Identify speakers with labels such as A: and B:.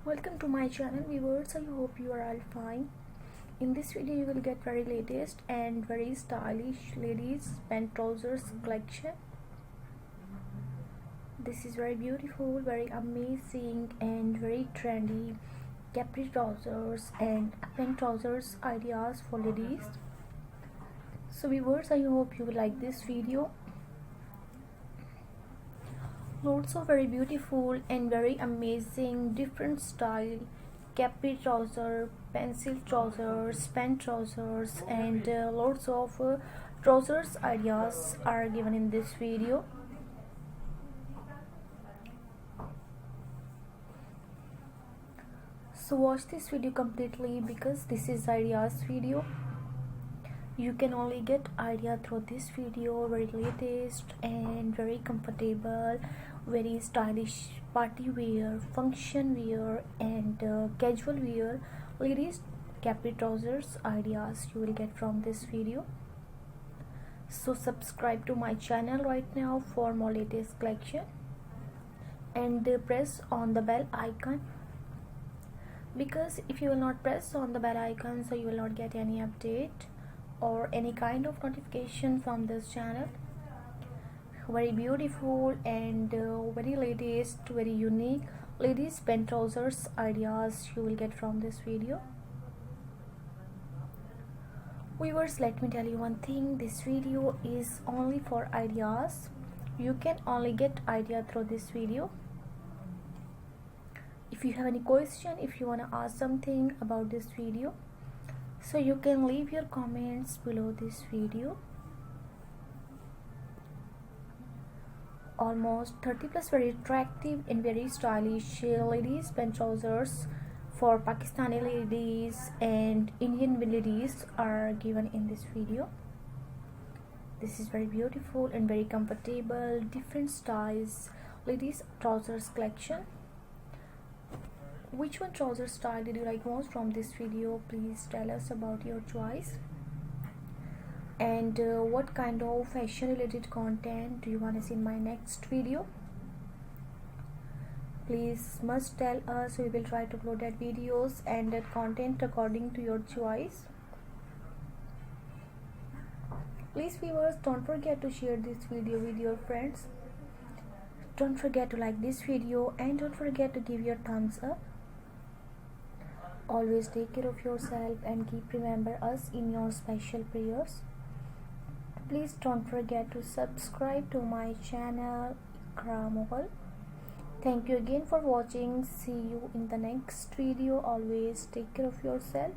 A: Welcome to my channel viewers. I hope you are all fine. In this video you will get very latest and very stylish ladies pant trousers collection. This is very beautiful, very amazing and very trendy Capri trousers and pant trousers ideas for ladies. So viewers, I hope you will like this video. Lots of very beautiful and very amazing different style Capri trouser, pencil trousers, pant trousers and lots of trousers ideas are given in this video. So watch this video completely because this is ideas video. You can only get idea through this video. Very latest and very comfortable, very stylish party wear, function wear and casual wear ladies Capri trousers ideas you will get from this video. So subscribe to my channel right now for more latest collection and press on the bell icon, because if you will not press on the bell icon, so you will not get any update or any kind of notification from this channel. Very beautiful and very latest, very unique ladies pant trousers ideas you will get from this video. Viewers, let me tell you one thing, this video is only for ideas. You can only get idea through this video. If you have any question, if you want to ask something about this video, so you can leave your comments below this video. Almost 30 plus very attractive and very stylish ladies pant trousers for Pakistani ladies and Indian ladies are given in this video. This is very beautiful and very comfortable different styles ladies trousers collection. Which one trouser style did you like most from this video? Please tell us about your choice. And what kind of fashion related content do you want to see in my next video? Please must tell us. We will try to upload that videos and that content according to your choice. Please viewers, don't forget to share this video with your friends. Don't forget to like this video and don't forget to give your thumbs up. Always take care of yourself and keep remember us in your special prayers. Please don't forget to subscribe to my channel Iqra Mughal. Thank you again for watching. See you in the next video. Always take care of yourself.